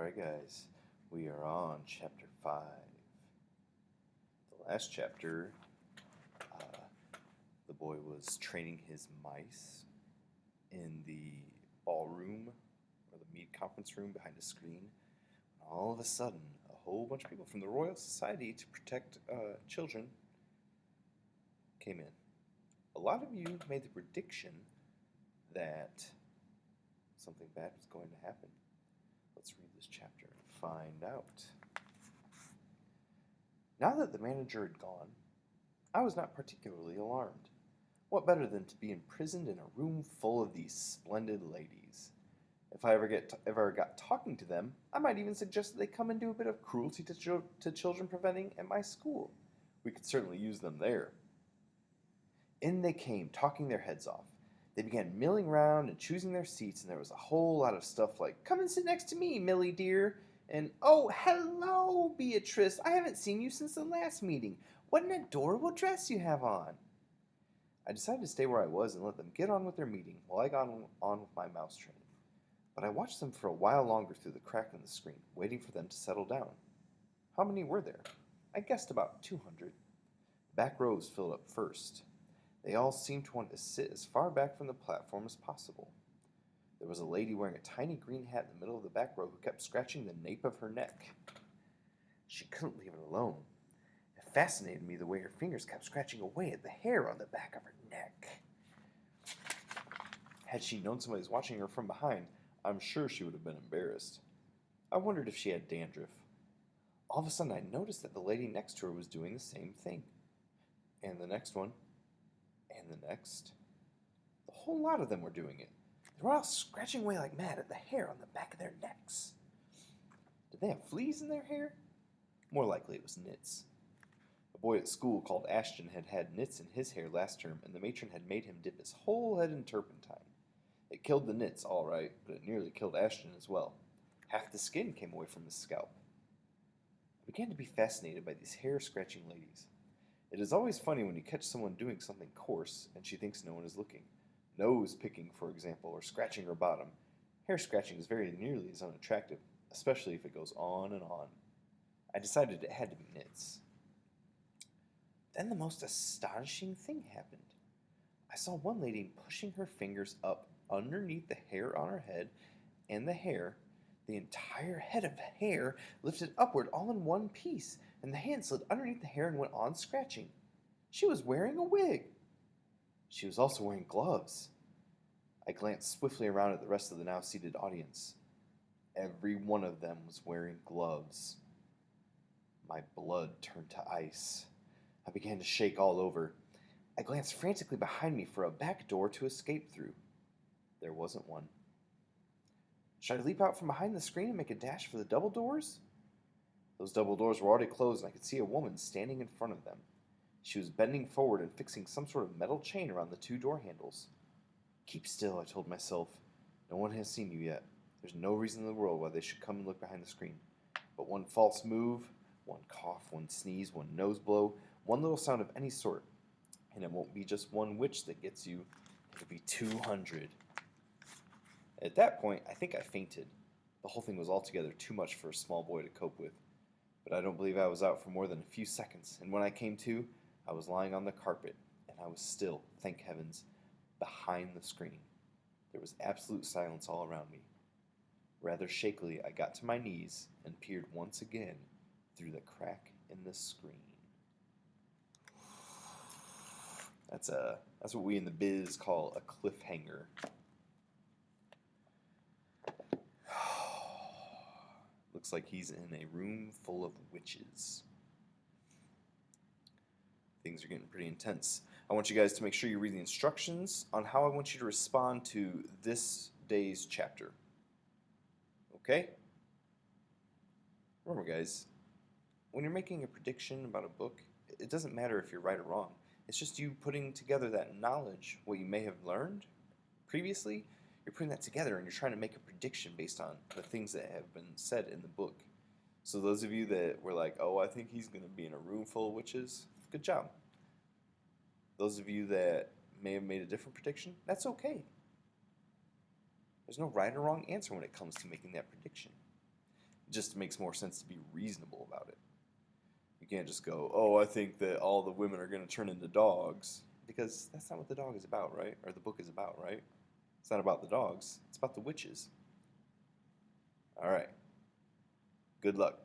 Alright, guys, we are on chapter 5. The last chapter, the boy was training his mice in the ballroom or the mead conference room behind a screen. And all of a sudden, a whole bunch of people from the Royal Society to protect children came in. A lot of you made the prediction that something bad was going to happen. Let's read this chapter and find out. Now that the manager had gone, I was not particularly alarmed. What better than to be imprisoned in a room full of these splendid ladies? If I ever got talking to them, I might even suggest that they come and do a bit of cruelty to children preventing at my school. We could certainly use them there. In they came, talking their heads off. They began milling round and choosing their seats, and there was a whole lot of stuff like, "Come and sit next to me, Millie dear," and "Oh, hello, Beatrice. I haven't seen you since the last meeting. What an adorable dress you have on." I decided to stay where I was and let them get on with their meeting while I got on with my mouse training. But I watched them for a while longer through the crack in the screen, waiting for them to settle down. How many were there? I guessed about 200. The back rows filled up first. They all seemed to want to sit as far back from the platform as possible. There was a lady wearing a tiny green hat in the middle of the back row who kept scratching the nape of her neck. She couldn't leave it alone. It fascinated me the way her fingers kept scratching away at the hair on the back of her neck. Had she known somebody was watching her from behind, I'm sure she would have been embarrassed. I wondered if she had dandruff. All of a sudden I noticed that the lady next to her was doing the same thing. And the next one. And the next. The whole lot of them were doing it. They were all scratching away like mad at the hair on the back of their necks. Did they have fleas in their hair? More likely it was nits. A boy at school called Ashton had had nits in his hair last term, and the matron had made him dip his whole head in turpentine. It killed the nits, all right, but it nearly killed Ashton as well. Half the skin came away from his scalp. I began to be fascinated by these hair-scratching ladies. It is always funny when you catch someone doing something coarse and she thinks no one is looking. Nose picking, for example, or scratching her bottom. Hair scratching is very nearly as unattractive, especially if it goes on and on. I decided it had to be nits. Then the most astonishing thing happened. I saw one lady pushing her fingers up underneath the hair on her head, and the entire head of hair, lifted upward all in one piece, and the hand slid underneath the hair and went on scratching. She was wearing a wig. She was also wearing gloves. I glanced swiftly around at the rest of the now seated audience. Every one of them was wearing gloves. My blood turned to ice. I began to shake all over. I glanced frantically behind me for a back door to escape through. There wasn't one. Should I leap out from behind the screen and make a dash for the double doors? Those double doors were already closed, and I could see a woman standing in front of them. She was bending forward and fixing some sort of metal chain around the two door handles. Keep still, I told myself. No one has seen you yet. There's no reason in the world why they should come and look behind the screen. But one false move, one cough, one sneeze, one nose blow, one little sound of any sort, and it won't be just one witch that gets you. It'll be 200. At that point, I think I fainted. The whole thing was altogether too much for a small boy to cope with. But I don't believe I was out for more than a few seconds, and when I came to, I was lying on the carpet, and I was still, thank heavens, behind the screen. There was absolute silence all around me. Rather shakily, I got to my knees and peered once again through the crack in the screen. That's what we in the biz call a cliffhanger. Looks like he's in a room full of witches. Things are getting pretty intense. I want you guys to make sure you read the instructions on how I want you to respond to this day's chapter. Okay? Remember, guys, when you're making a prediction about a book, it doesn't matter if you're right or wrong. It's just you putting together that knowledge, what you may have learned previously. You're putting that together and you're trying to make a prediction based on the things that have been said in the book. So those of you that were like, oh, I think he's going to be in a room full of witches, good job. Those of you that may have made a different prediction, that's okay. There's no right or wrong answer when it comes to making that prediction. It just makes more sense to be reasonable about it. You can't just go, oh, I think that all the women are going to turn into dogs. Because that's not what the dog is about, right? Or the book is about, right? It's not about the dogs, it's about the witches. All right. Good luck.